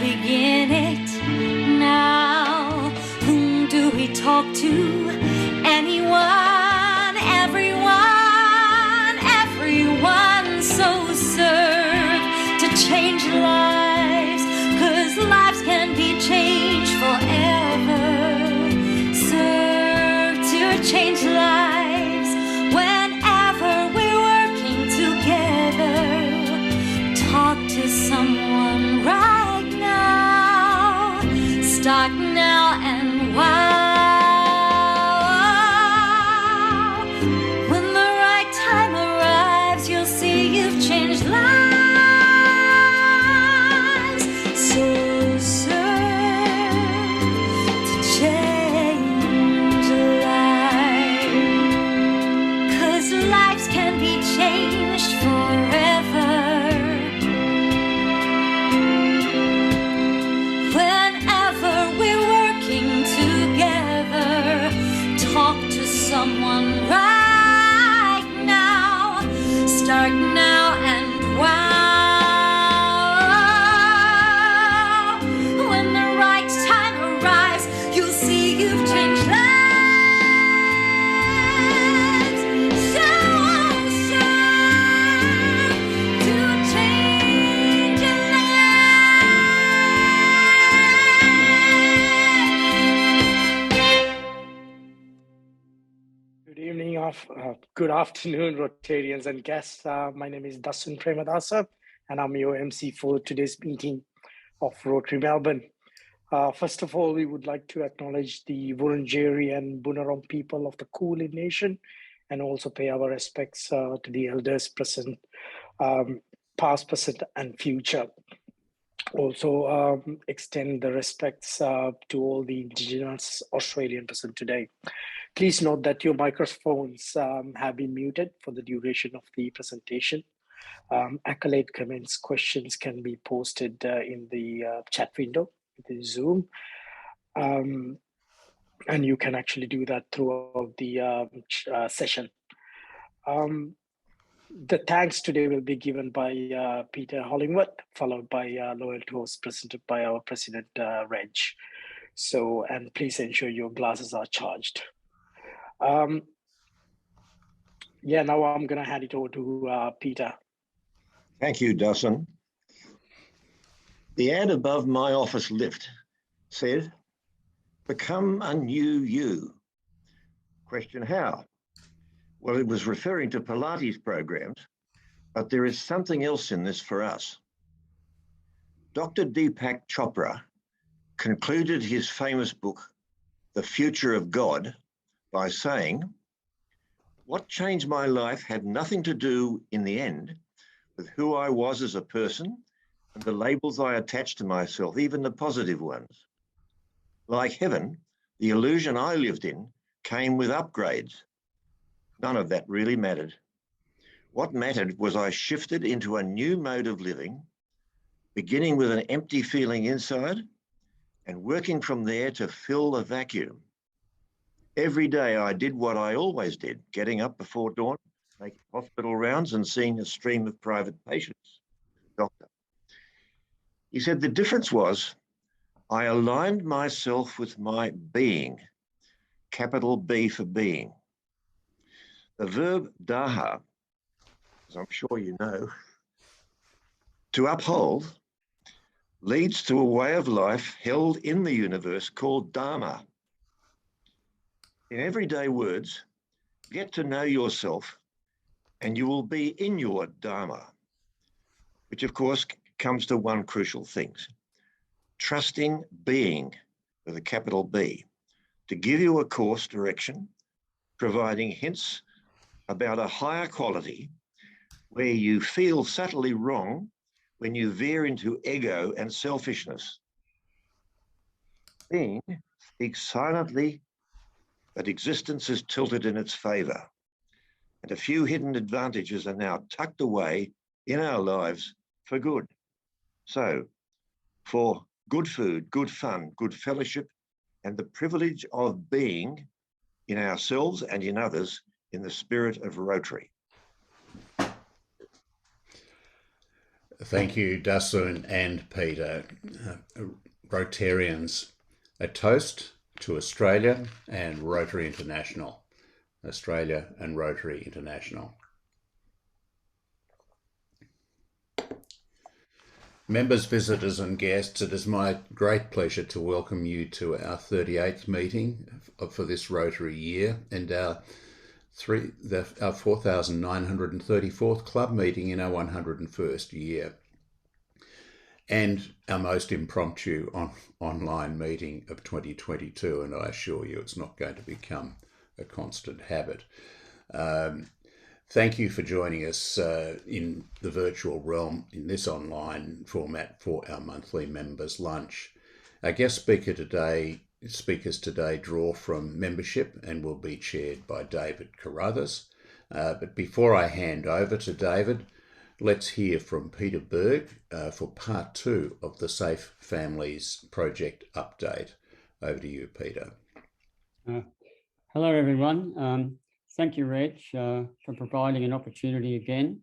begin it now? Whom do we talk to? Anyone, everyone, everyone. So serve to change lives, 'cause lives can be changed forever. Serve to change lives whenever we're working together. Talk to someone right now. Start now and wow. When the right time arrives, you'll see you've changed lives. So serve to change lives, 'cause lives can be changed forever. Whenever we're working together, talk to someone right now. Start now and wow. When the right time arrives, you'll see you've changed lives. So serve to change your life. Good evening, good afternoon, Rotarians and guests. My name is Dasun Premadasa, and I'm your MC for today's meeting of Rotary Melbourne. First of all, we would like to acknowledge the Wurundjeri and Bunurong people of the Kulin Nation, and also pay our respects to the elders present, past, present, and future. Also extend the respects to all the Indigenous Australian present today. Please note that your microphones have been muted for the duration of the presentation. Accolade comments, questions can be posted in the chat window within Zoom. And you can actually do that throughout the session. The thanks today will be given by Peter Hollingworth, followed by loyal toast presented by our President, Reg. So, and please ensure your glasses are charged. Yeah, now I'm going to hand it over to Peter. Thank you, Dawson. The ad above my office lift said, "Become a new you." Question, how? Well, it was referring to Pilates programs, but there is something else in this for us. Dr. Deepak Chopra concluded his famous book, The Future of God, by saying, "What changed my life had nothing to do in the end with who I was as a person and the labels I attached to myself, even the positive ones. Like heaven, the illusion I lived in came with upgrades. None of that really mattered. What mattered was I shifted into a new mode of living, beginning with an empty feeling inside and working from there to fill the vacuum. Every day I did what I always did, getting up before dawn, making hospital rounds and seeing a stream of private patients. Doctor. He said the difference was I aligned myself with my being, capital B for being. The verb daha, as I'm sure you know, to uphold, leads to a way of life held in the universe called Dharma. In everyday words, get to know yourself and you will be in your Dharma, which of course comes to one crucial thing, trusting being with a capital B to give you a course direction, providing hints about a higher quality where you feel subtly wrong when you veer into ego and selfishness. Being speaks silently, but existence is tilted in its favor. And a few hidden advantages are now tucked away in our lives for good. So, for good food, good fun, good fellowship, and the privilege of being in ourselves and in others in the spirit of Rotary. Thank you, Dasun and Peter. Rotarians, a toast to Australia and Rotary International. Australia and Rotary International. Members, visitors and guests, it is my great pleasure to welcome you to our 38th meeting for this Rotary year and our 4,934th club meeting in our 101st year, and our most impromptu online meeting of 2022, and I assure you it's not going to become a constant habit. Thank you for joining us in the virtual realm in this online format for our monthly members' lunch. Our guest speakers today draw from membership and will be chaired by David Carruthers. But before I hand over to David, let's hear from Peter Berg for part 2 of the Safe Families Project update. Over to you, Peter. Hello, everyone. Thank you, Reg, for providing an opportunity again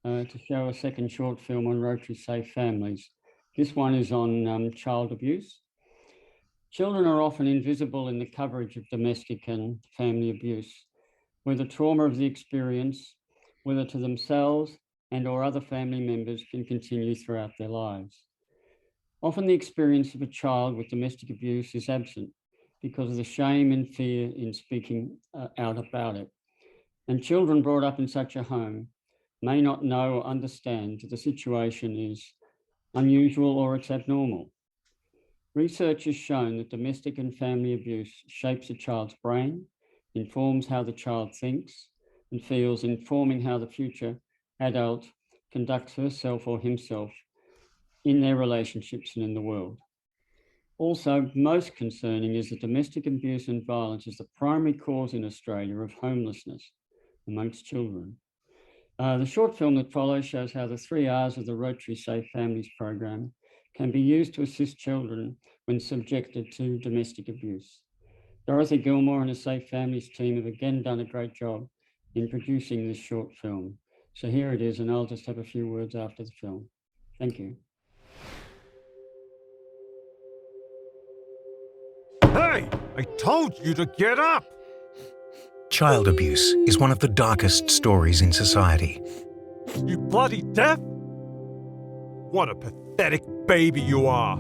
to show a second short film on Rotary Safe Families. This one is on child abuse. Children are often invisible in the coverage of domestic and family abuse, where the trauma of the experience, whether to themselves and or other family members, can continue throughout their lives. Often the experience of a child with domestic abuse is absent because of the shame and fear in speaking out about it. And children brought up in such a home may not know or understand that the situation is unusual or it's abnormal. Research has shown that domestic and family abuse shapes a child's brain, informs how the child thinks and feels, informing how the future adult conducts herself or himself in their relationships and in the world. Also, most concerning is that domestic abuse and violence is the primary cause in Australia of homelessness amongst children. The short film that follows shows how the 3 R's of the Rotary Safe Families program can be used to assist children when subjected to domestic abuse. Dorothy Gilmore and the Safe Families team have again done a great job in producing this short film. So here it is, and I'll just have a few words after the film. Thank you. Hey, I told you to get up! Child abuse is one of the darkest stories in society. You bloody deaf? What a pathetic baby you are!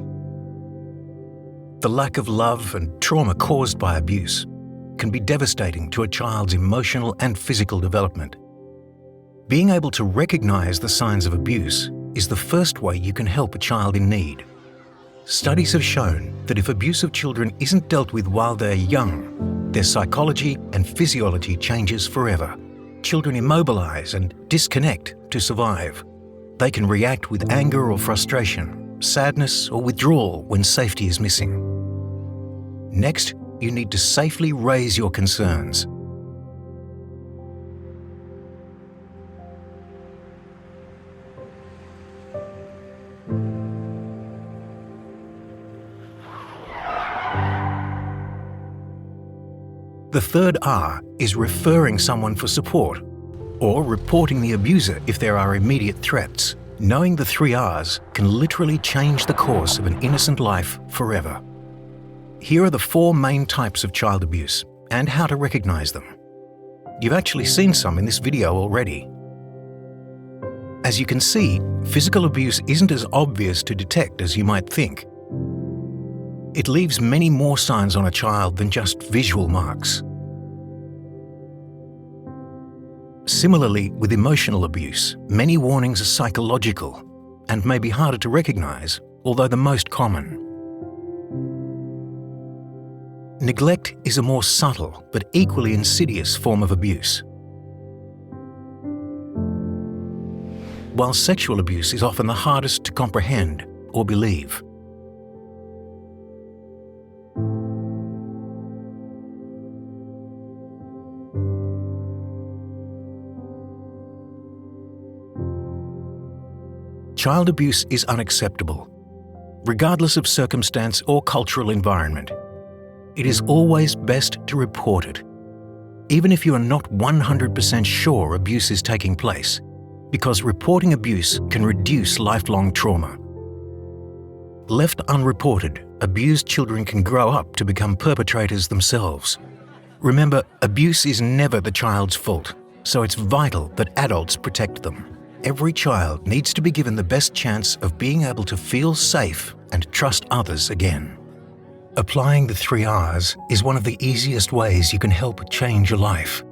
The lack of love and trauma caused by abuse can be devastating to a child's emotional and physical development. Being able to recognize the signs of abuse is the first way you can help a child in need. Studies have shown that if abuse of children isn't dealt with while they're young, their psychology and physiology changes forever. Children immobilize and disconnect to survive. They can react with anger or frustration, sadness or withdrawal when safety is missing. Next, you need to safely raise your concerns. The third R is referring someone for support, or reporting the abuser if there are immediate threats. Knowing the 3 R's can literally change the course of an innocent life forever. Here are the 4 main types of child abuse and how to recognize them. You've actually seen some in this video already. As you can see, physical abuse isn't as obvious to detect as you might think. It leaves many more signs on a child than just visual marks. Similarly, with emotional abuse, many warnings are psychological and may be harder to recognize, although the most common. Neglect is a more subtle but equally insidious form of abuse. While sexual abuse is often the hardest to comprehend or believe. Child abuse is unacceptable, regardless of circumstance or cultural environment. It is always best to report it. Even if you are not 100% sure abuse is taking place, because reporting abuse can reduce lifelong trauma. Left unreported, abused children can grow up to become perpetrators themselves. Remember, abuse is never the child's fault, so it's vital that adults protect them. Every child needs to be given the best chance of being able to feel safe and trust others again. Applying the 3 R's is one of the easiest ways you can help change your life.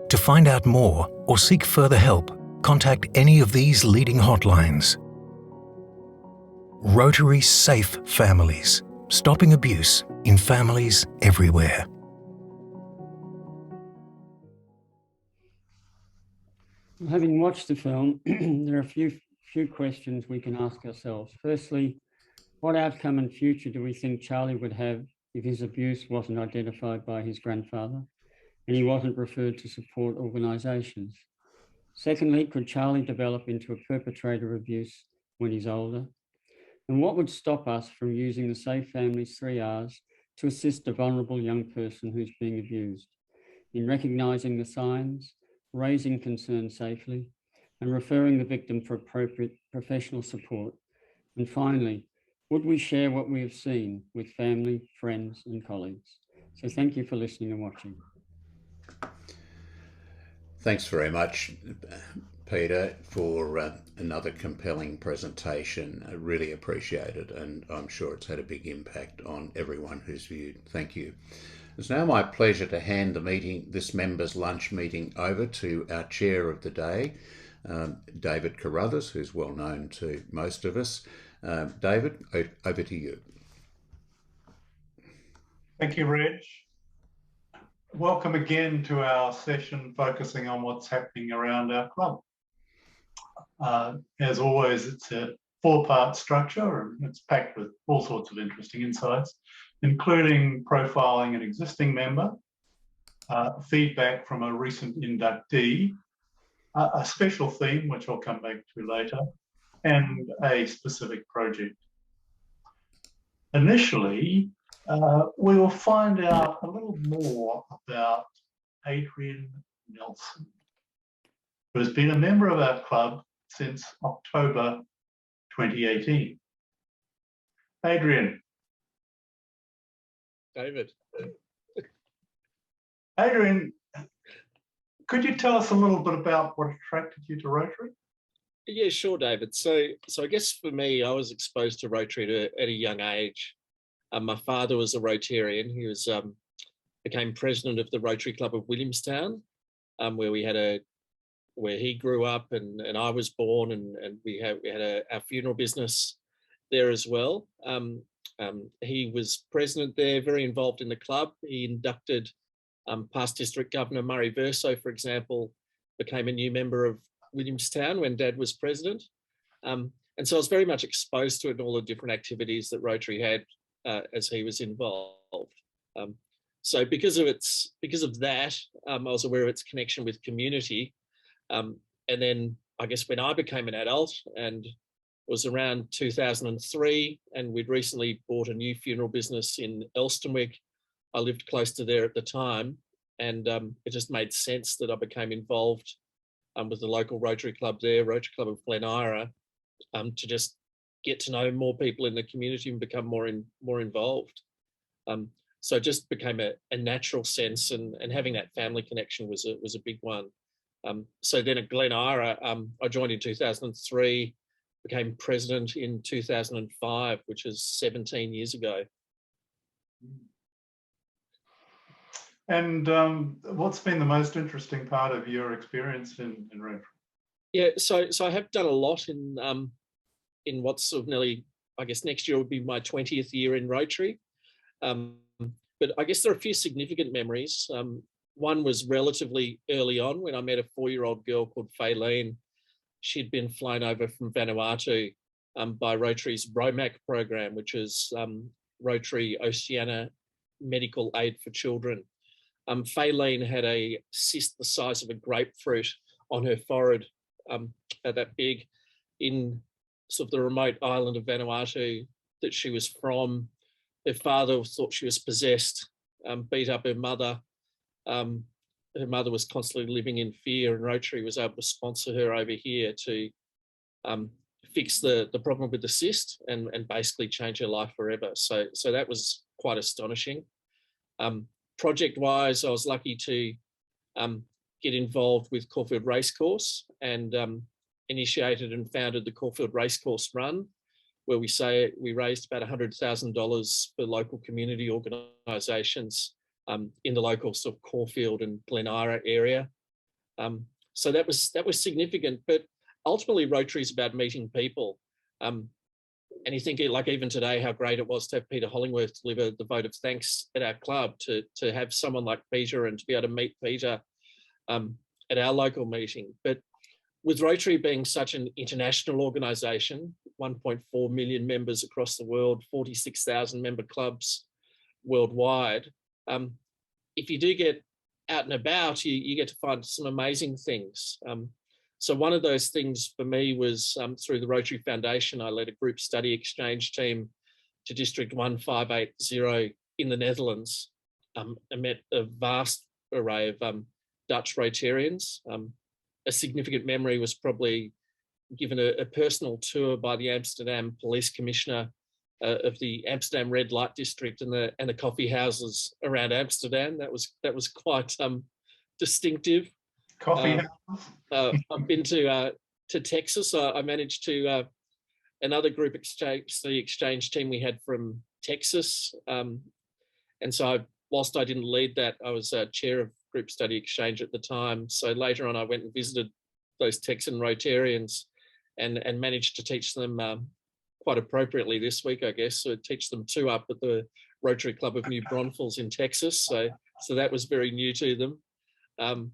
To find out more or seek further help, contact any of these leading hotlines. Rotary Safe Families, stopping abuse in families everywhere. Having watched the film, there are a few questions we can ask ourselves. Firstly, what outcome and future do we think Charlie would have if his abuse wasn't identified by his grandfather and he wasn't referred to support organisations? Secondly, could Charlie develop into a perpetrator of abuse when he's older? And what would stop us from using the Safe Families 3 R's to assist a vulnerable young person who's being abused in recognising the signs, raising concern safely, and referring the victim for appropriate professional support? And finally, would we share what we have seen with family, friends, and colleagues? So thank you for listening and watching. Thanks very much, Peter, for another compelling presentation. I really appreciate it, and I'm sure it's had a big impact on everyone who's viewed. Thank you. It's now my pleasure to hand this members' lunch meeting over to our chair of the day, David Carruthers, who's well known to most of us. David, over to you. Thank you, Reg. Welcome again to our session focusing on what's happening around our club. As always, it's a 4-part structure and it's packed with all sorts of interesting insights, including profiling an existing member, feedback from a recent inductee, a special theme, which I'll come back to later, and a specific project. Initially, we will find out a little more about Adrian Nelson, who has been a member of our club since October 2018. Adrian. David. Adrian, could you tell us a little bit about what attracted you to Rotary? Yeah, sure, David. So I guess for me, I was exposed to Rotary at a young age. My father was a Rotarian. He was became president of the Rotary Club of Williamstown, where he grew up and I was born, and we had our funeral business there as well. He was president there, very involved in the club. He inducted past District Governor Murray Verso, for example, became a new member of Williamstown when Dad was president. And so I was very much exposed to it and all the different activities that Rotary had as he was involved. So because of that, I was aware of its connection with community. And then I guess when I became an adult, and it was around 2003, and we'd recently bought a new funeral business in Elstonwick. I lived close to there at the time, and it just made sense that I became involved with the local Rotary Club there, Rotary Club of Glen Ira, to just get to know more people in the community and become more involved. So it just became a natural sense, and having that family connection was a big one. So then at Glen Ira, I joined in 2003, became president in 2005, which is 17 years ago. And what's been the most interesting part of your experience in Rotary? Yeah, so I have done a lot in what's sort of nearly, I guess next year would be my 20th year in Rotary. But I guess there are a few significant memories. One was relatively early on when I met a 4-year-old girl called Faylene. She'd been flown over from Vanuatu by Rotary's ROMAC program, which is Rotary Oceania Medical Aid for Children. Faylene had a cyst the size of a grapefruit on her forehead, that big, in sort of the remote island of Vanuatu that she was from. Her father thought she was possessed, beat up her mother, her mother was constantly living in fear, and Rotary was able to sponsor her over here to fix the problem with the cyst and basically change her life forever. So that was quite astonishing. Project-wise, I was lucky to get involved with Caulfield Racecourse and initiated and founded the Caulfield Racecourse Run, where we raised about $100,000 for local community organisations in the local sort of Caulfield and Glen Ira area. So that was significant, but ultimately Rotary is about meeting people. And you think, like even today, how great it was to have Peter Hollingworth deliver the vote of thanks at our club, to have someone like Peter and to be able to meet Peter at our local meeting. But with Rotary being such an international organisation, 1.4 million members across the world, 46,000 member clubs worldwide, if you do get out and about, you get to find some amazing things. So one of those things for me was through the Rotary Foundation, I led a group study exchange team to District 1580 in the Netherlands. I met a vast array of Dutch Rotarians. A significant memory was probably given a personal tour by the Amsterdam Police Commissioner of the Amsterdam Red Light District and the coffee houses around Amsterdam. That was quite distinctive. Coffee I've been to Texas. I managed to another group exchange, the exchange team we had from Texas, and so whilst I didn't lead that, I was chair of group study exchange at the time. So later on, I went and visited those Texan Rotarians and managed to teach them quite appropriately this week, I guess. So teach them 2 up at the Rotary Club of New Braunfels in Texas. So that was very new to them.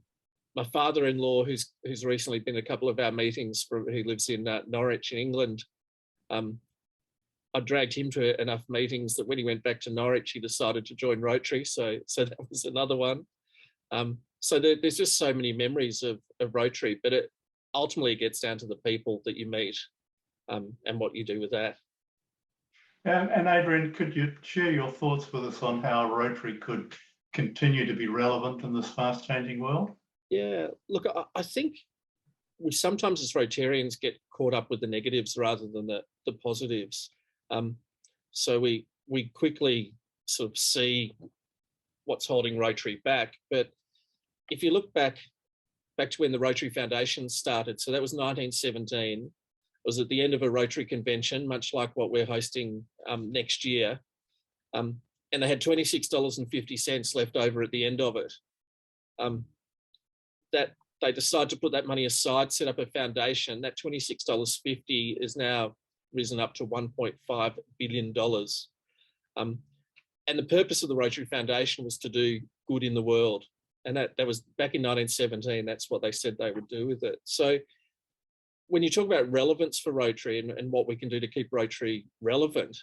My father-in-law, who's recently been at a couple of our meetings, who lives in Norwich in England, I dragged him to enough meetings that when he went back to Norwich, he decided to join Rotary. So that was another one. So there's just so many memories of Rotary, but it ultimately gets down to the people that you meet and what you do with that. And Adrian, could you share your thoughts with us on how Rotary could continue to be relevant in this fast-changing world? Yeah, look, I think we sometimes as Rotarians get caught up with the negatives rather than the positives. So we quickly sort of see what's holding Rotary back. But if you look back to when the Rotary Foundation started, so that was 1917, it was at the end of a Rotary convention, much like what we're hosting next year. And they had $26.50 left over at the end of it. That they decided to put that money aside, set up a foundation. That $26.50 is now risen up to $1.5 billion. And the purpose of the Rotary Foundation was to do good in the world. And that was back in 1917, that's what they said they would do with it. So when you talk about relevance for Rotary and what we can do to keep Rotary relevant,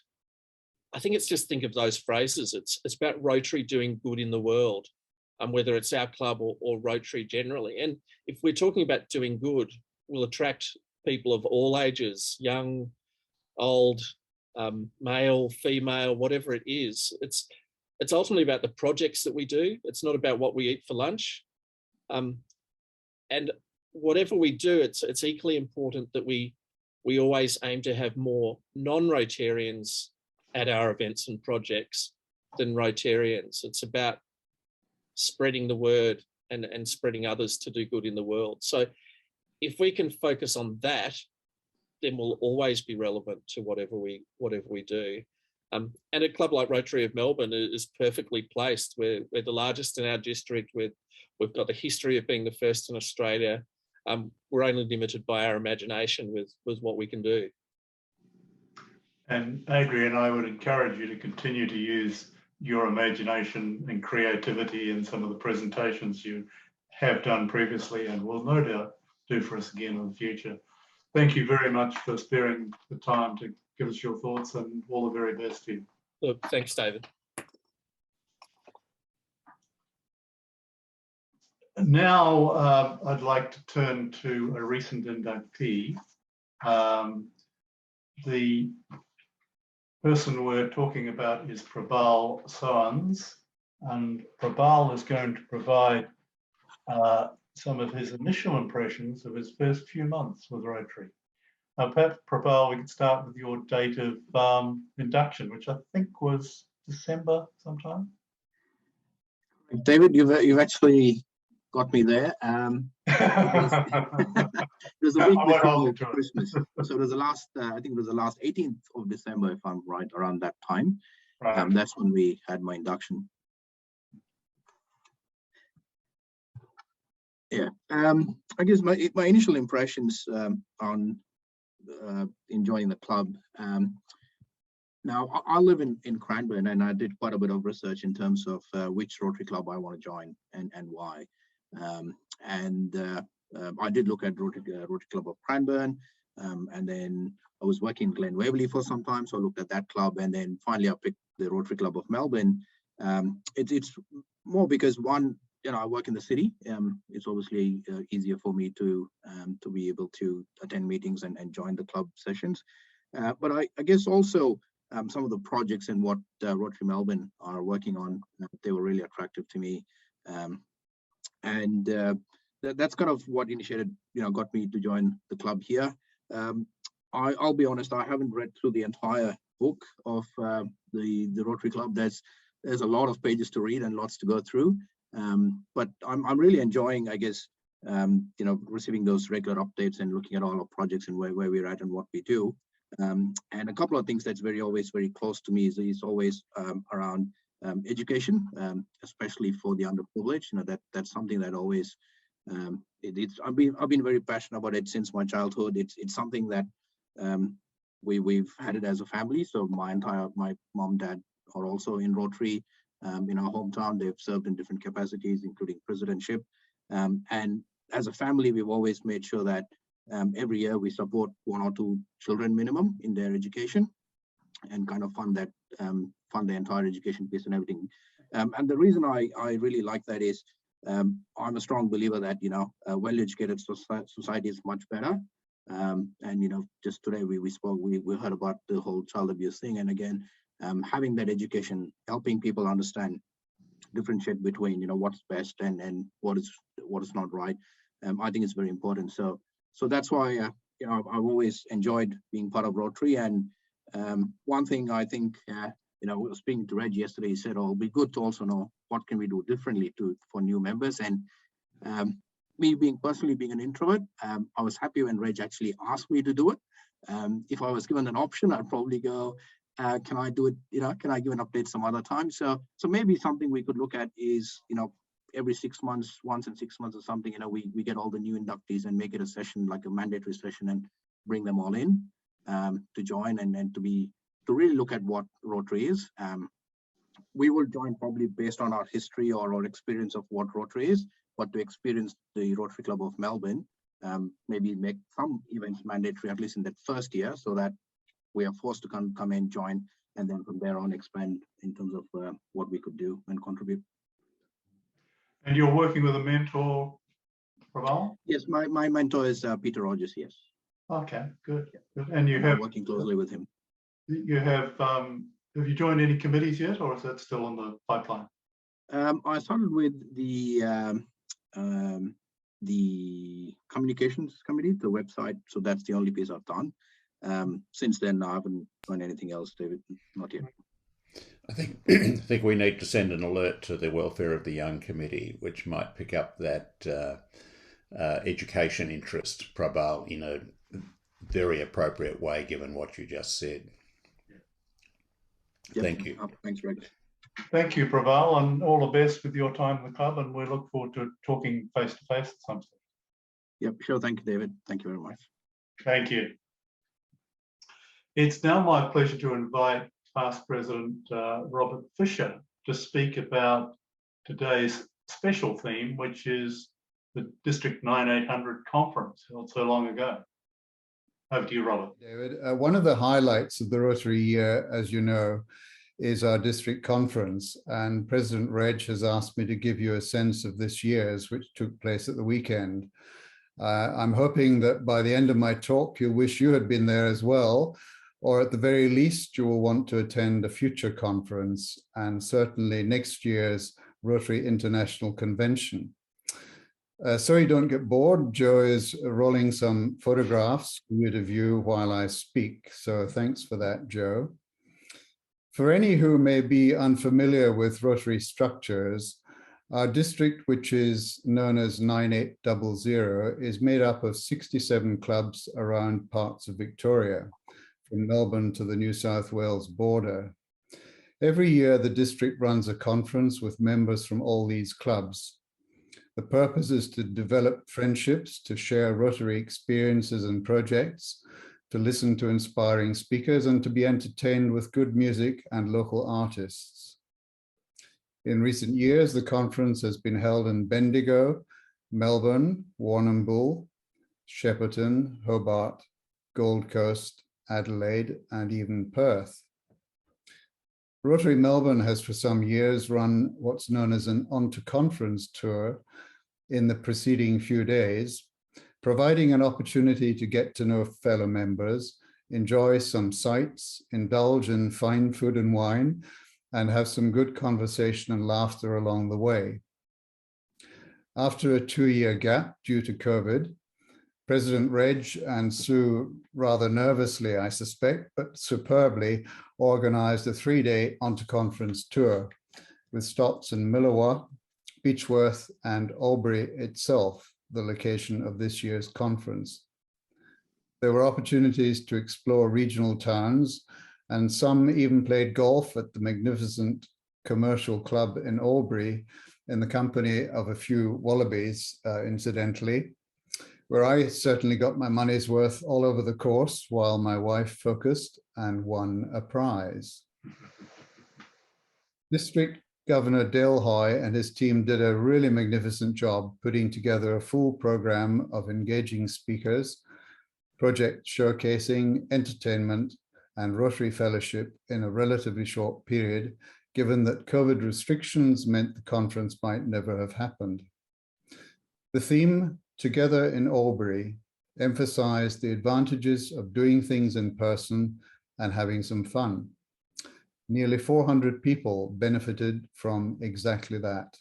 I think it's just think of those phrases. It's about Rotary doing good in the world, whether it's our club or Rotary generally. And if we're talking about doing good, we'll attract people of all ages, young, old, male, female, whatever it is. It's ultimately about the projects that we do. It's not about what we eat for lunch. And whatever we do, it's equally important that we always aim to have more non-Rotarians at our events and projects than Rotarians. It's about spreading the word and spreading others to do good in the world. So if we can focus on that, then we'll always be relevant to whatever we do. And a club like Rotary of Melbourne is perfectly placed. We're the largest in our district. We've got the history of being the first in Australia. We're only limited by our imagination with what we can do. And Adrian, I would encourage you to continue to use your imagination and creativity in some of the presentations you have done previously and will no doubt do for us again in the future. Thank you very much for sparing the time to give us your thoughts, and all the very best to you. Look, thanks, David. Now, I'd like to turn to a recent inductee. The person we're talking about is Prabal Soans, and Prabal is going to provide some of his initial impressions of his first few months with Rotary. Perhaps, Prabal, we could start with your date of induction, which I think was December sometime. David, you've actually got me there. It was the week before Christmas, so it was the last. I think it was the last 18th of December, if I'm right, around that time. Right. That's when we had my induction. Yeah. I guess my initial impressions on enjoying the club. Now, I live in Cranbourne, and I did quite a bit of research in terms of which Rotary Club I want to join and why. I did look at Rotary Club of Cranbourne, and then I was working in Glen Waverley for some time, so I looked at that club, and then finally I picked the Rotary Club of Melbourne. It's more because, one, I work in the city. It's obviously easier for me to be able to attend meetings and join the club sessions. But I guess also some of the projects and what Rotary Melbourne are working on, they were really attractive to me. That's kind of what initiated, got me to join the club here. I'll be honest, I haven't read through the entire book of the Rotary Club. There's a lot of pages to read and lots to go through. But I'm really enjoying, I guess, receiving those regular updates and looking at all our projects and where we're at and what we do. And a couple of things that's always very close to me is always around education, especially for the underprivileged. That's something that always I've been very passionate about it since my childhood. It's something that we've had it as a family. So my mom, dad are also in Rotary. In our hometown, they've served in different capacities, including presidentship. And as a family, we've always made sure that every year we support 1 or 2 children minimum in their education, and kind of fund the entire education piece and everything. And the reason I really like that is I'm a strong believer that a well-educated society is much better. And just today we heard about the whole child abuse thing, and again, having that education, helping people understand, differentiate between what's best and what is not right. I think it's very important. So that's why I've always enjoyed being part of Rotary. And one thing I think we were speaking to Reg yesterday. He said, "Oh, it'll be good to also know what can we do differently for new members." And me personally being an introvert, I was happy when Reg actually asked me to do it. If I was given an option, I'd probably go, can I do it? Can I give an update some other time? So maybe something we could look at is, every 6 months, once in 6 months or something, we get all the new inductees and make it a session, like a mandatory session, and bring them all in to join and to really look at what Rotary is. We will join probably based on our history or our experience of what Rotary is, but to experience the Rotary Club of Melbourne, maybe make some events mandatory, at least in that first year, so that we are forced to come and join, and then from there on expand in terms of what we could do and contribute. And you're working with a mentor, Prabal? Yes, my mentor is Peter Rogers, yes. Okay, good. And you have working closely with him. You have you joined any committees yet, or is that still in the pipeline? I started with the communications committee, the website. So that's the only piece I've done. Since then, I haven't done anything else, David. Not yet. I think we need to send an alert to the Welfare of the Young Committee, which might pick up that education interest, Prabal, in a very appropriate way, given what you just said. Yep. Thank you. Thanks, Greg. Thank you, Prabal, and all the best with your time in the club, and we look forward to talking face to face at some stage. Yep, sure. Thank you, David. Thank you very much. Thank you. It's now my pleasure to invite past President Robert Fisher to speak about today's special theme, which is the District 9800 conference held so long ago. Over to you, Robert. David, one of the highlights of the Rotary year, as you know, is our district conference, and President Reg has asked me to give you a sense of this year's, which took place at the weekend. I'm hoping that by the end of my talk, you'll wish you had been there as well, or at the very least, you will want to attend a future conference, and certainly next year's Rotary International Convention. So you don't get bored, Joe is rolling some photographs for you to view while I speak. So thanks for that, Joe. For any who may be unfamiliar with Rotary structures, our district, which is known as 9800, is made up of 67 clubs around parts of Victoria, from Melbourne to the New South Wales border. Every year, the district runs a conference with members from all these clubs. The purpose is to develop friendships, to share Rotary experiences and projects, to listen to inspiring speakers, and to be entertained with good music and local artists. In recent years, the conference has been held in Bendigo, Melbourne, Warrnambool, Shepparton, Hobart, Gold Coast, Adelaide, and even Perth. Rotary Melbourne has for some years run what's known as an on-to-conference tour in the preceding few days, providing an opportunity to get to know fellow members, enjoy some sights, indulge in fine food and wine, and have some good conversation and laughter along the way. After a 2-year gap due to COVID, President Reg and Sue, rather nervously, I suspect, but superbly, organized a 3-day on-to-conference tour with stops in Milawa, Beechworth, and Albury itself, the location of this year's conference. There were opportunities to explore regional towns, and some even played golf at the magnificent commercial club in Albury in the company of a few wallabies, incidentally, where I certainly got my money's worth all over the course while my wife focused and won a prize. District Governor Dale Hoy and his team did a really magnificent job putting together a full program of engaging speakers, project showcasing, entertainment, and Rotary Fellowship in a relatively short period, given that COVID restrictions meant the conference might never have happened. The theme, Together in Albury, emphasized the advantages of doing things in person and having some fun. Nearly 400 people benefited from exactly that.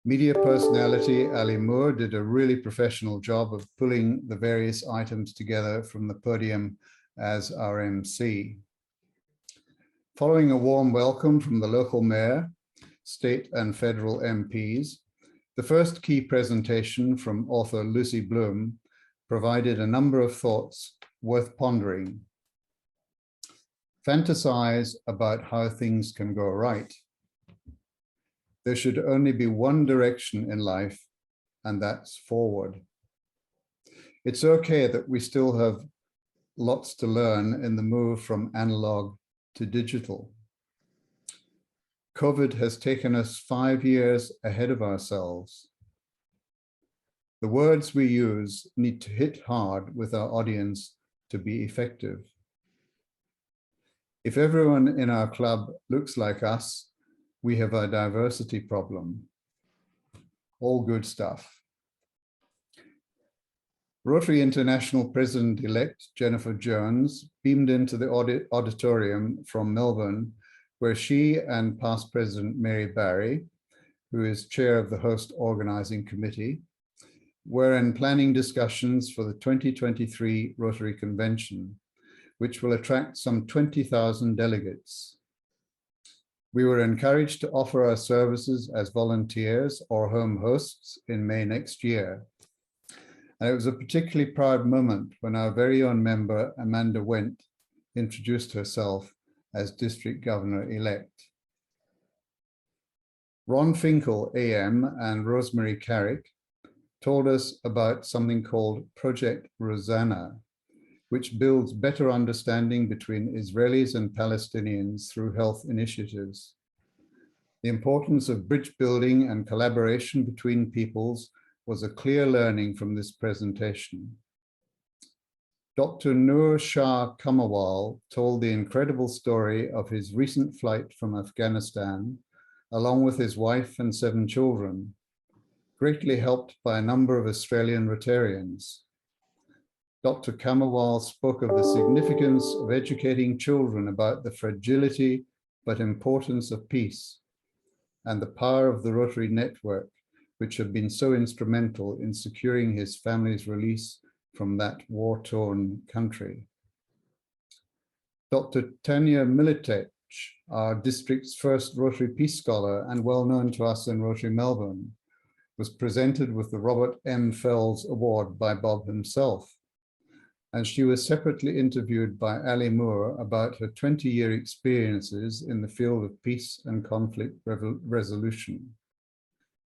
Media personality Ali Moore did a really professional job of pulling the various items together from the podium as our MC. Following a warm welcome from the local mayor, state and federal MPs, the first key presentation from author Lucy Bloom provided a number of thoughts worth pondering. Fantasize about how things can go right. There should only be one direction in life, and that's forward. It's okay that we still have lots to learn in the move from analog to digital. COVID has taken us 5 years ahead of ourselves. The words we use need to hit hard with our audience to be effective. If everyone in our club looks like us, we have a diversity problem. All good stuff. Rotary International President-elect Jennifer Jones beamed into the auditorium from Melbourne, where she and past President Mary Barry, who is chair of the host organizing committee, were in planning discussions for the 2023 Rotary Convention, which will attract some 20,000 delegates. We were encouraged to offer our services as volunteers or home hosts in May next year. And it was a particularly proud moment when our very own member, Amanda Wendt, introduced herself as District Governor-elect. Ron Finkel, AM, and Rosemary Carrick told us about something called Project Rosanna, which builds better understanding between Israelis and Palestinians through health initiatives. The importance of bridge building and collaboration between peoples was a clear learning from this presentation. Dr. Noor Shah Kamarwal told the incredible story of his recent flight from Afghanistan, along with his wife and 7 children, greatly helped by a number of Australian Rotarians. Dr. Kamarwal spoke of the significance of educating children about the fragility but importance of peace and the power of the Rotary network, which have been so instrumental in securing his family's release from that war-torn country. Dr. Tanya Militech, our district's first Rotary Peace Scholar and well known to us in Rotary Melbourne, was presented with the Robert M. Fells Award by Bob himself. And she was separately interviewed by Ali Moore about her 20-year experiences in the field of peace and conflict resolution.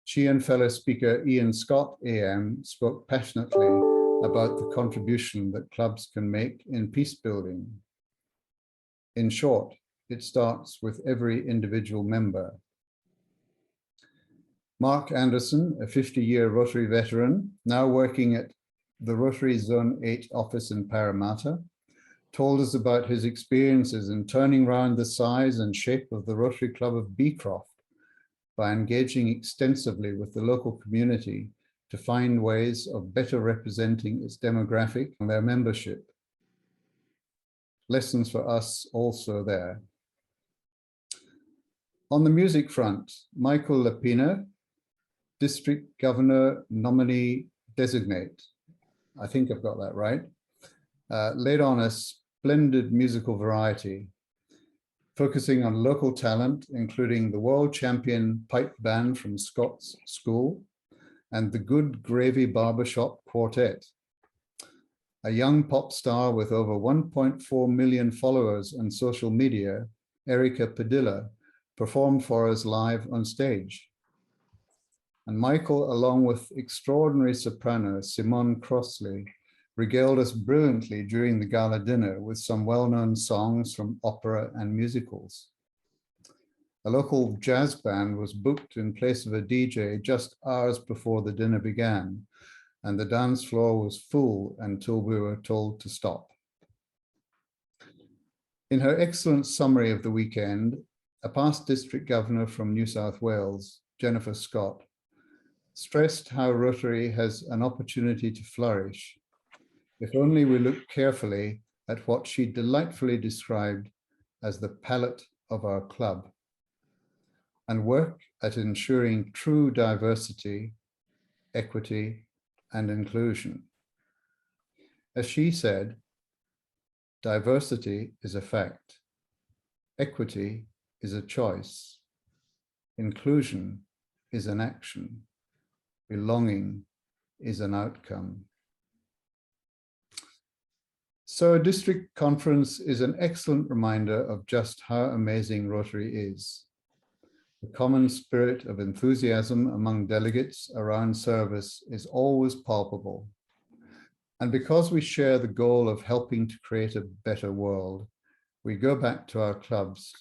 She and fellow speaker Ian Scott AM spoke passionately about the contribution that clubs can make in peace building. In short, it starts with every individual member. Mark Anderson, a 50-year Rotary veteran, now working at the Rotary Zone 8 office in Parramatta, told us about his experiences in turning around the size and shape of the Rotary Club of Beecroft by engaging extensively with the local community to find ways of better representing its demographic and their membership. Lessons for us also there. On the music front, Michael Lapina, District Governor Nominee Designate, I think I've got that right, laid on a splendid musical variety, focusing on local talent, including the world champion pipe band from Scott's School and the Good Gravy Barbershop Quartet. A young pop star with over 1.4 million followers on social media, Erica Padilla, performed for us live on stage. And Michael, along with extraordinary soprano Simone Crossley, regaled us brilliantly during the gala dinner with some well-known songs from opera and musicals. A local jazz band was booked in place of a DJ just hours before the dinner began, and the dance floor was full until we were told to stop. In her excellent summary of the weekend, a past district governor from New South Wales, Jennifer Scott, stressed how Rotary has an opportunity to flourish if only we look carefully at what she delightfully described as the palette of our club and work at ensuring true diversity, equity, and inclusion. As she said, diversity is a fact, equity is a choice, inclusion is an action, belonging is an outcome. So a district conference is an excellent reminder of just how amazing Rotary is. The common spirit of enthusiasm among delegates around service is always palpable. And because we share the goal of helping to create a better world, we go back to our clubs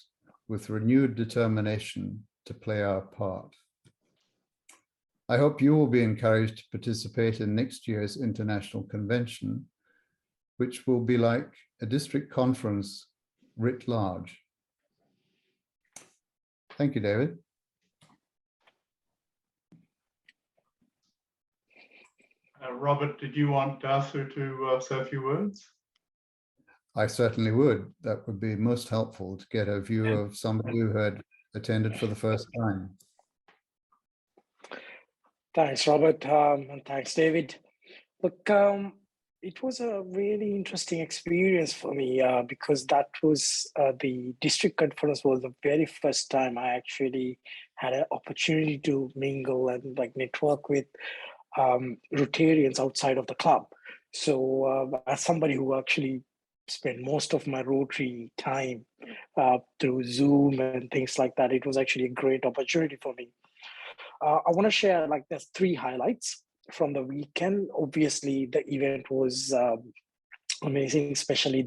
with renewed determination to play our part. I hope you will be encouraged to participate in next year's International Convention, which will be like a district conference writ large. Thank you, David. Robert, did you want Dasu to say a few words? I certainly would. That would be most helpful to get a view of somebody who had attended for the first time. Thanks, Robert, and thanks, David. Look, it was a really interesting experience for me because that was the district conference was the very first time I actually had an opportunity to mingle and like network with Rotarians outside of the club. So as somebody who actually spent most of my Rotary time through Zoom and things like that, it was actually a great opportunity for me. I want to share like there's 3 highlights from the weekend. Obviously, the event was amazing, especially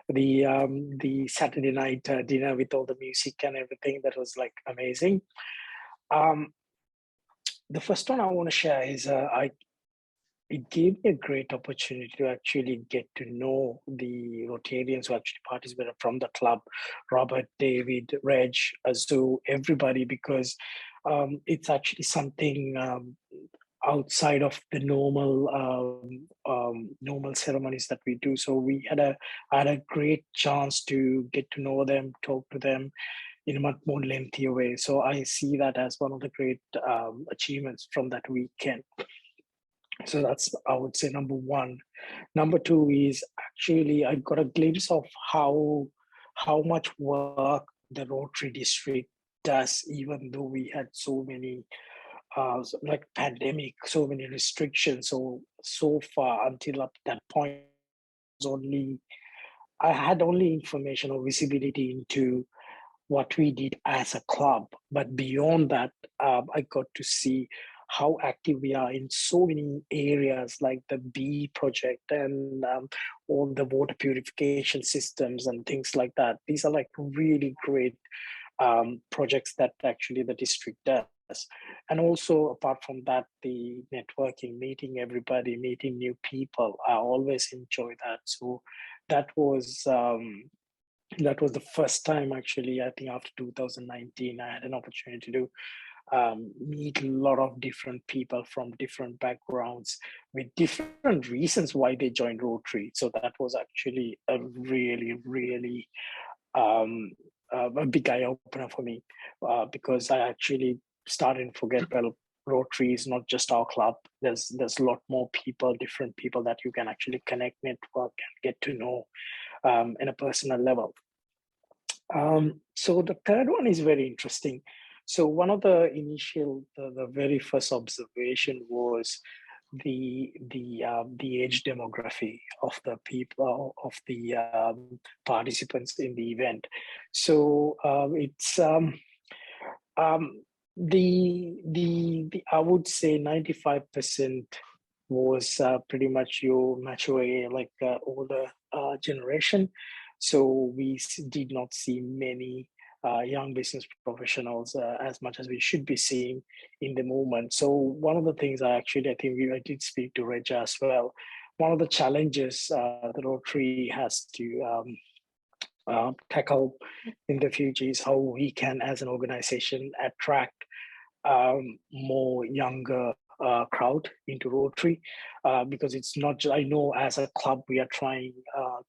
the Saturday night dinner with all the music and everything. That was like amazing. The first one I want to share is it gave me a great opportunity to actually get to know the Rotarians who actually participated from the club, Robert, David, Reg, Azu, everybody, because it's actually something outside of the normal ceremonies that we do. So I had a great chance to get to know them, talk to them, in a much more lengthier way. So I see that as one of the great achievements from that weekend. So that's, I would say, number one. Number two is actually I got a glimpse of how much work the Rotary District does, even though we had so many like pandemic, so many restrictions. So far until up that point, I had only information or visibility into what we did as a club. But beyond that, I got to see how active we are in so many areas, like the bee project and all the water purification systems and things like that. These are like really great projects that actually the district does. And also, apart from that, the networking, meeting everybody, meeting new people, I always enjoy that. So that was the first time, actually, I think after 2019, I had an opportunity to meet a lot of different people from different backgrounds with different reasons why they joined Rotary. So that was actually a really, really a big eye opener for me, because I actually started to forget, well, Rotary is not just our club. There's a lot more people, different people that you can actually connect, network, and get to know in a personal level. So the third one is very interesting. So one of the initial, the very first observation was the age demography of the people, of the participants in the event. So it's the I would say 95% was pretty much your mature, like older generation. So we did not see many young business professionals as much as we should be seeing in the movement. So one of the things I did speak to Reg as well. One of the challenges the Rotary has to tackle in the future is how we can, as an organization, attract more younger crowd into Rotary, because it's not just, I know as a club we are trying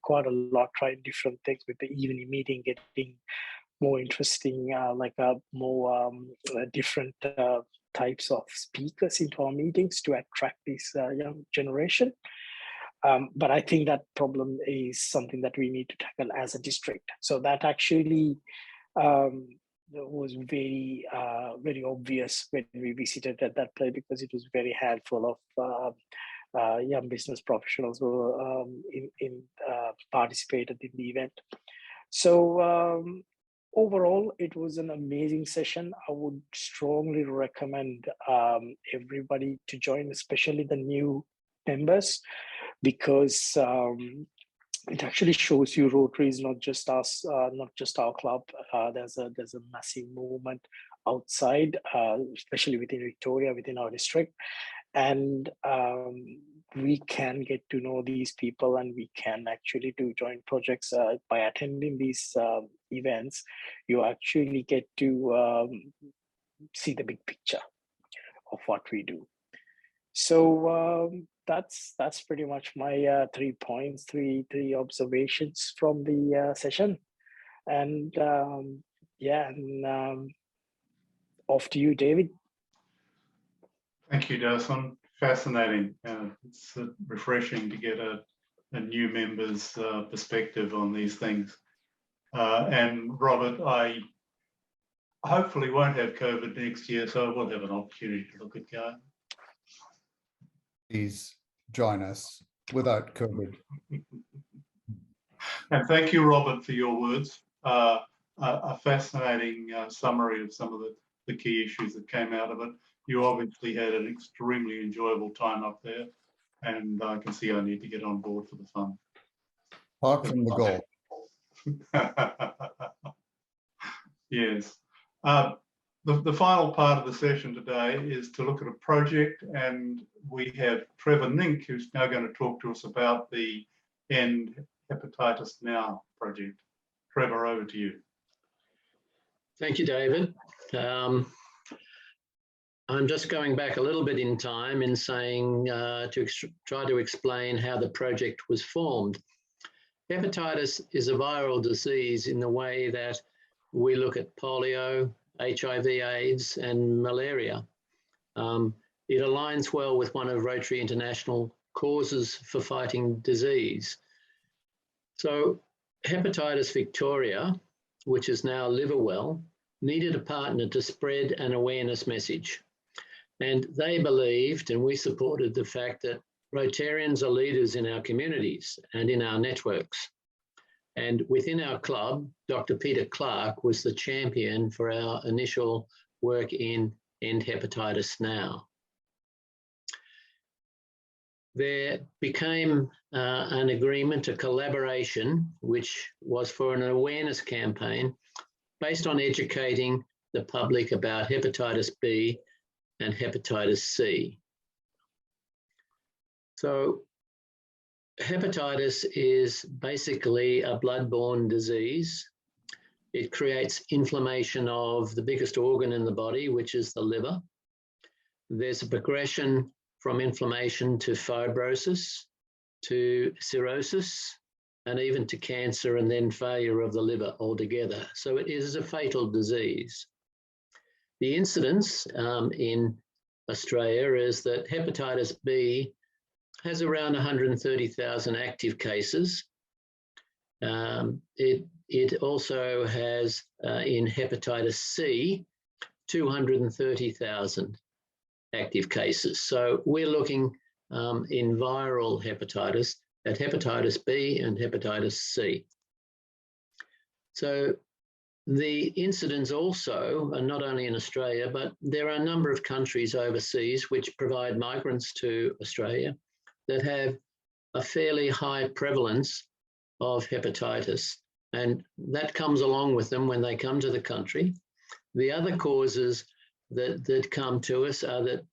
quite a lot, trying different things with the evening meeting, getting more interesting, more different types of speakers into our meetings to attract this young generation. But I think that problem is something that we need to tackle as a district. So that actually was very, very obvious when we visited at that place, because it was very handful of young business professionals who participated in the event. So overall, it was an amazing session. I would strongly recommend everybody to join, especially the new members, because it actually shows you Rotary is not just us, not just our club. There's a massive movement outside, especially within Victoria, within our district, and we can get to know these people, and we can actually do joint projects by attending these events. You actually get to see the big picture of what we do. So that's pretty much my 3 points, three observations from the session, and off to you, David. Thank you, Dasun. Fascinating. It's refreshing to get a new member's perspective on these things. And Robert, I hopefully won't have COVID next year, so I will have an opportunity to look at going. Please join us without COVID. And thank you, Robert, for your words. A fascinating summary of some of the key issues that came out of it. You obviously had an extremely enjoyable time up there, and I can see I need to get on board for the fun. Apart from the goal. Yes. The final part of the session today is to look at a project, and we have Trevor Nink, who's now going to talk to us about the End Hepatitis Now project. Trevor, over to you. Thank you, David. I'm just going back a little bit in time in saying to try to explain how the project was formed. Hepatitis is a viral disease in the way that we look at polio, HIV/AIDS, and malaria. It aligns well with one of Rotary International causes for fighting disease. So Hepatitis Victoria, which is now Liverwell, needed a partner to spread an awareness message. And they believed, and we supported the fact that Rotarians are leaders in our communities and in our networks. And within our club, Dr. Peter Clark was the champion for our initial work in End Hepatitis Now. There became an agreement, a collaboration, which was for an awareness campaign based on educating the public about hepatitis B and hepatitis C. So hepatitis is basically a blood-borne disease. It creates inflammation of the biggest organ in the body, which is the liver. There's a progression from inflammation to fibrosis, to cirrhosis, and even to cancer, and then failure of the liver altogether. So it is a fatal disease. The incidence in Australia is that hepatitis B has around 130,000 active cases. It also has, in hepatitis C, 230,000 active cases. So we're looking in viral hepatitis at hepatitis B and hepatitis C. So the incidence also, and not only in Australia, but there are a number of countries overseas which provide migrants to Australia that have a fairly high prevalence of hepatitis, and that comes along with them when they come to the country. The other causes that come to us are that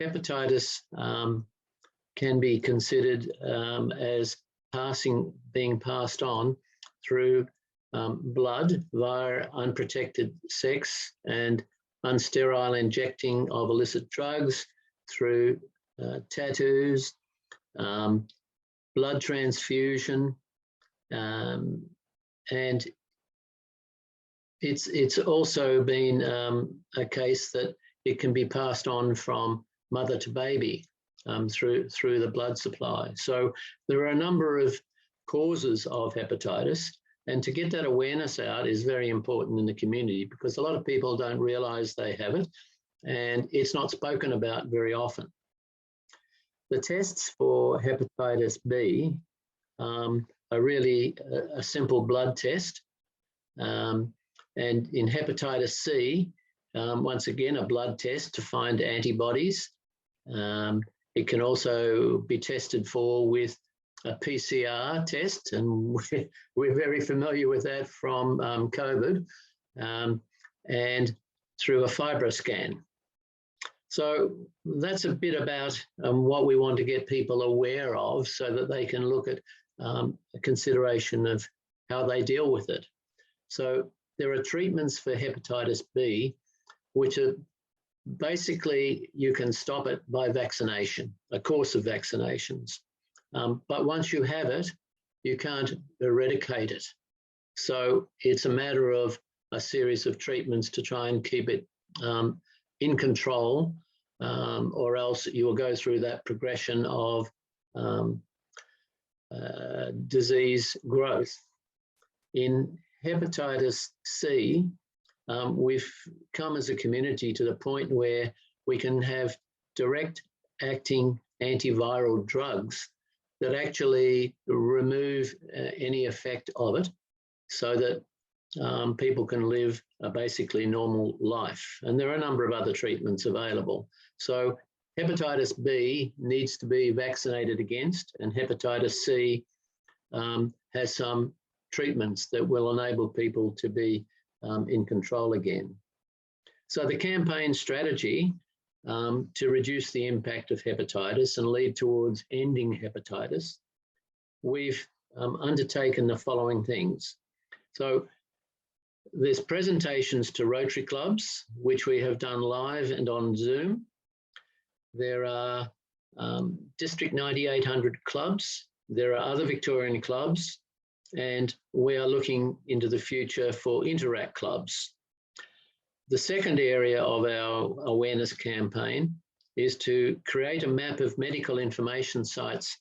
hepatitis can be considered as being passed on through blood via unprotected sex and unsterile injecting of illicit drugs, through tattoos, blood transfusion, and it's also been a case that it can be passed on from mother to baby through the blood supply. So there are a number of causes of hepatitis, and to get that awareness out is very important in the community, because a lot of people don't realise they have it, and it's not spoken about very often. The tests for hepatitis B are really a simple blood test. And in hepatitis C, once again, a blood test to find antibodies. It can also be tested for with a PCR test, and we're very familiar with that from COVID, and through a fibroscan. So that's a bit about what we want to get people aware of, so that they can look at a consideration of how they deal with it. So there are treatments for hepatitis B, which are basically, you can stop it by vaccination, a course of vaccinations. But once you have it, you can't eradicate it. So it's a matter of a series of treatments to try and keep it in control, or else you will go through that progression of disease growth. In hepatitis C, we've come as a community to the point where we can have direct acting antiviral drugs that actually remove any effect of it, so that people can live a basically normal life. And there are a number of other treatments available. So hepatitis B needs to be vaccinated against, and hepatitis C has some treatments that will enable people to be in control again. So the campaign strategy to reduce the impact of hepatitis and lead towards ending hepatitis, we've undertaken the following things. So there's presentations to Rotary clubs, which we have done live and on Zoom. There are District 9800 clubs. There are other Victorian clubs, and we are looking into the future for interact clubs. The second area of our awareness campaign is to create a map of medical information sites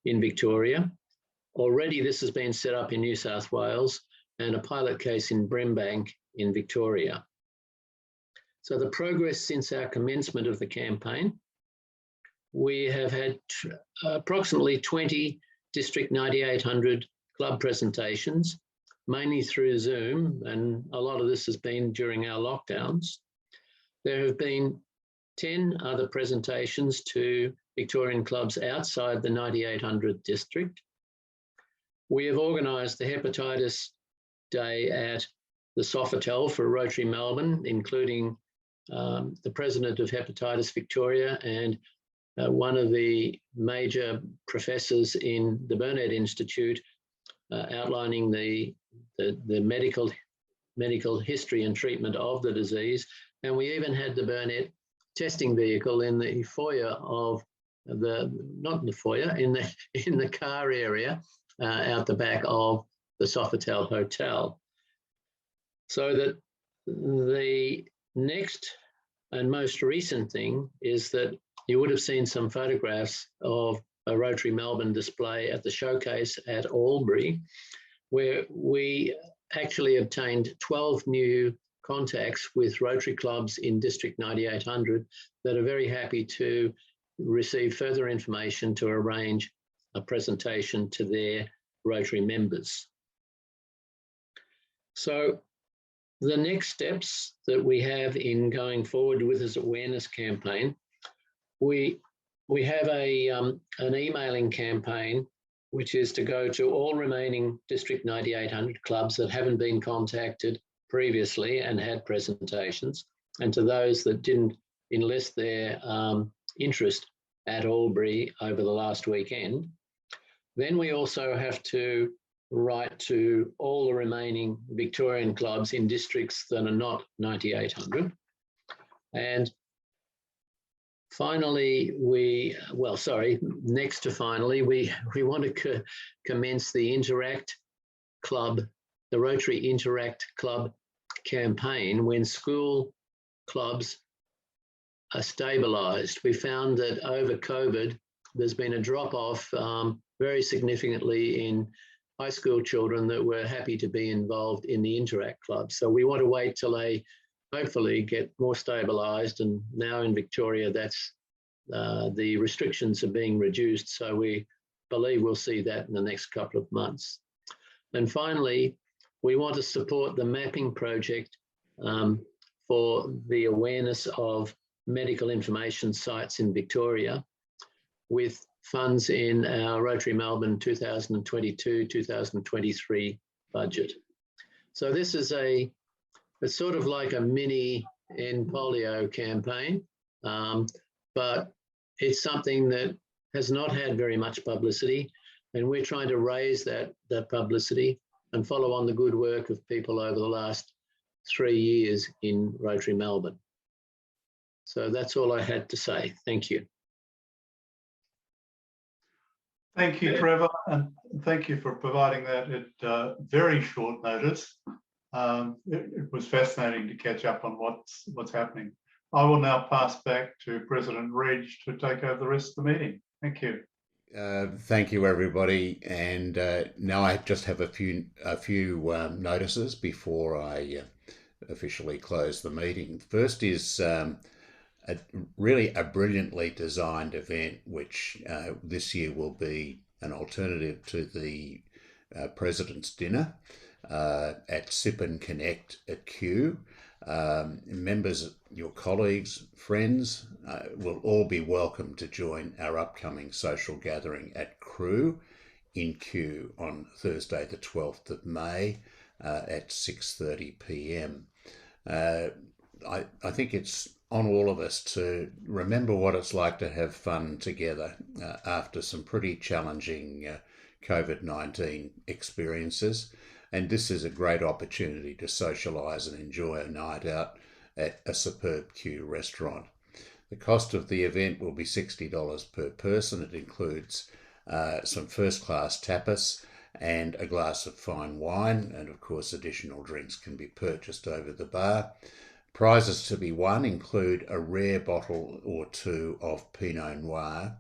in Victoria. Already this has been set up in New South Wales and a pilot case in Brimbank in Victoria. So the progress since our commencement of the campaign, we have had approximately 20 District 9800 club presentations, mainly through Zoom, and a lot of this has been during our lockdowns. There have been 10 other presentations to Victorian clubs outside the 9800 district. We have organised the Hepatitis Day at the Sofitel for Rotary Melbourne, including the President of Hepatitis Victoria and one of the major professors in the Burnet Institute, outlining the medical history and treatment of the disease. And we even had the Burnet testing vehicle in the foyer of not in the foyer, in the car area out the back of the Sofitel Hotel. So that the next and most recent thing is that you would have seen some photographs of a Rotary Melbourne display at the showcase at Albury, where we actually obtained 12 new contacts with Rotary clubs in District 9800 that are very happy to receive further information to arrange a presentation to their Rotary members. So the next steps that we have in going forward with this awareness campaign, we have an emailing campaign, which is to go to all remaining District 9800 clubs that haven't been contacted previously and had presentations, and to those that didn't enlist their interest at Albury over the last weekend. Then we also have to write to all the remaining Victorian clubs in districts that are not 9800. And finally, next to finally, we want to commence the Interact Club, the Rotary Interact Club campaign when school clubs are stabilised. We found that over COVID, there's been a drop-off very significantly in high school children that were happy to be involved in the Interact Club. So we want to wait till they hopefully get more stabilised, and now in Victoria that's the restrictions are being reduced, so we believe we'll see that in the next couple of months. And finally, we want to support the mapping project for the awareness of medical information sites in Victoria with funds in our Rotary Melbourne 2022-2023 budget. So this is it's sort of like a mini End Polio campaign, but it's something that has not had very much publicity, and we're trying to raise that publicity and follow on the good work of people over the last 3 years in Rotary Melbourne. So that's all I had to say. Thank you. Thank you, Trevor, and thank you for providing that at very short notice. It was fascinating to catch up on what's happening. I will now pass back to President Reg to take over the rest of the meeting. Thank you. Thank you, everybody. And now I just have a few notices before I officially close the meeting. First is really a brilliantly designed event, which this year will be an alternative to the President's Dinner at Sip and Connect at Kew. Members, your colleagues, friends will all be welcome to join our upcoming social gathering at Crew in Kew on Thursday the 12th of May at 6:30 p.m. I think it's on all of us to remember what it's like to have fun together after some pretty challenging COVID-19 experiences. And this is a great opportunity to socialise and enjoy a night out at a superb Kew restaurant. The cost of the event will be $60 per person. It includes some first-class tapas and a glass of fine wine, and of course additional drinks can be purchased over the bar. Prizes to be won include a rare bottle or two of Pinot Noir,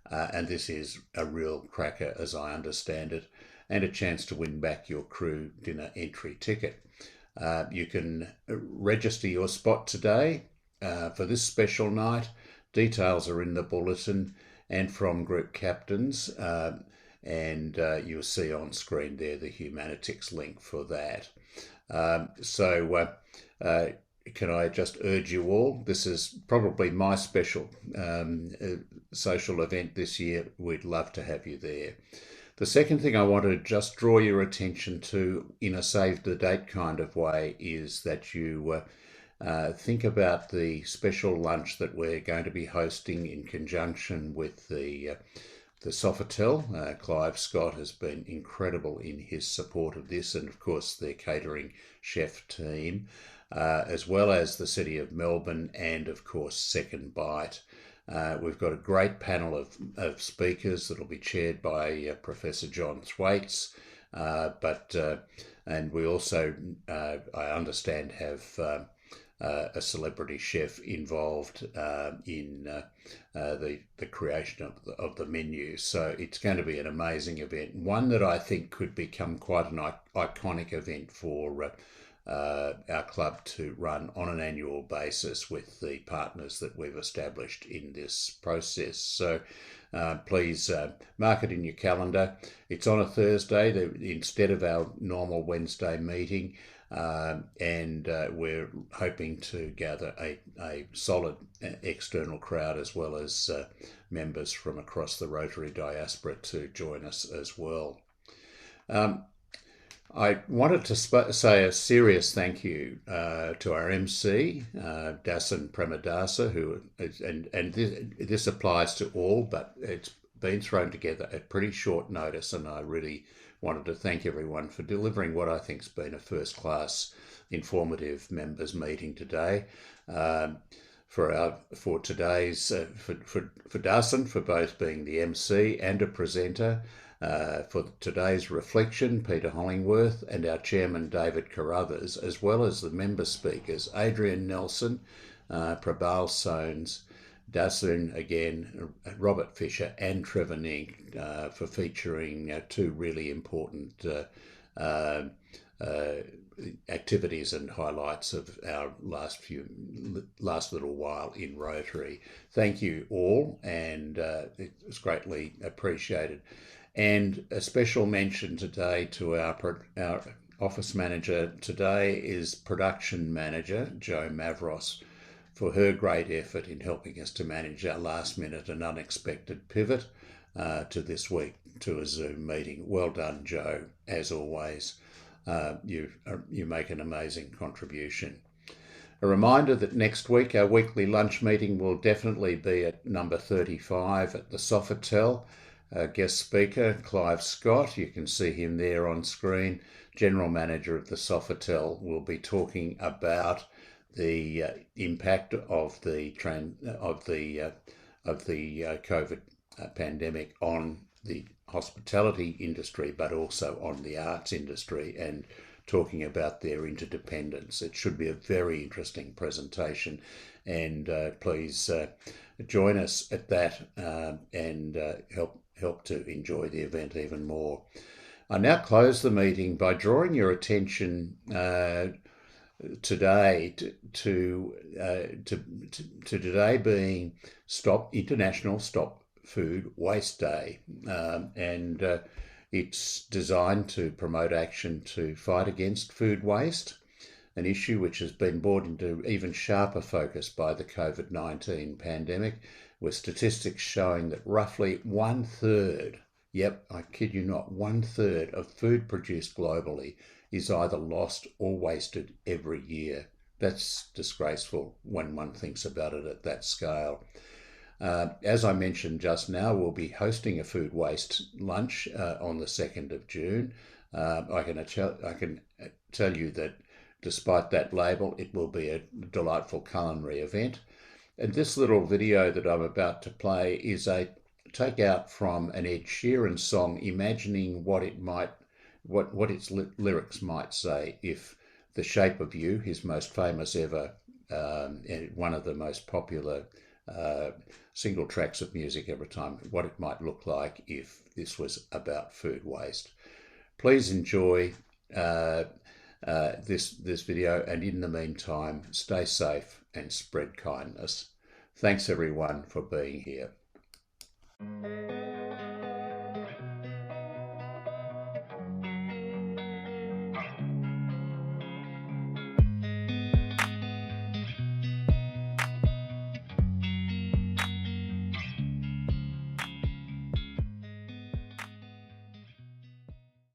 and this is a real cracker as I understand it, and a chance to win back your crew dinner entry ticket. You can register your spot today for this special night. Details are in the bulletin and from group captains, and you'll see on screen there the Humanitix link for that. Can I just urge you all, this is probably my special social event this year. We'd love to have you there. The second thing I want to just draw your attention to in a save the date kind of way is that you think about the special lunch that we're going to be hosting in conjunction with the Sofitel. Clive Scott has been incredible in his support of this, and of course their catering chef team, as well as the City of Melbourne and of course Second Bite. We've got a great panel of speakers that will be chaired by Professor John Thwaites, and we also, I understand, have a celebrity chef involved in the creation of the menu. So it's going to be an amazing event, one that I think could become quite an iconic event for our club to run on an annual basis with the partners that we've established in this process. So please mark it in your calendar. It's on a Thursday instead of our normal Wednesday meeting, and we're hoping to gather a solid external crowd as well as members from across the Rotary diaspora to join us as well. I wanted to say a serious thank you to our MC, Dasan Premadasa, and this applies to all, but it's been thrown together at pretty short notice, and I really wanted to thank everyone for delivering what I think's been a first-class, informative members meeting today. For Dasan for both being the MC and a presenter. For today's reflection, Peter Hollingworth, and our chairman, David Carruthers, as well as the member speakers, Adrian Nelson, Prabal Soanes, Dasun again, Robert Fisher, and Trevor Nink for featuring two really important activities and highlights of our last little while in Rotary. Thank you all, and it was greatly appreciated. And a special mention today to our office manager today is production manager Jo Mavros for her great effort in helping us to manage our last minute and unexpected pivot to this week to a Zoom meeting. Well done, Jo, as always. You make an amazing contribution. A reminder that next week our weekly lunch meeting will definitely be at number 35 at the Sofitel. Guest speaker, Clive Scott, you can see him there on screen, General Manager of the Sofitel, will be talking about the impact of the COVID pandemic on the hospitality industry, but also on the arts industry, and talking about their interdependence. It should be a very interesting presentation, and please join us at that and help to enjoy the event even more. I now close the meeting by drawing your attention today to today being International Stop Food Waste Day, and it's designed to promote action to fight against food waste, an issue which has been brought into even sharper focus by the COVID-19 pandemic, with statistics showing that roughly 1/3, yep, I kid you not, 1/3 of food produced globally is either lost or wasted every year. That's disgraceful when one thinks about it at that scale. As I mentioned just now, we'll be hosting a food waste lunch on the 2nd of June. I can tell you that despite that label, it will be a delightful culinary event. And this little video that I'm about to play is a take out from an Ed Sheeran song, imagining what it might, what its lyrics might say if The Shape of You, his most famous ever, and one of the most popular single tracks of music every time, what it might look like if this was about food waste. Please enjoy this video, and in the meantime, stay safe and spread kindness. Thanks everyone for being here.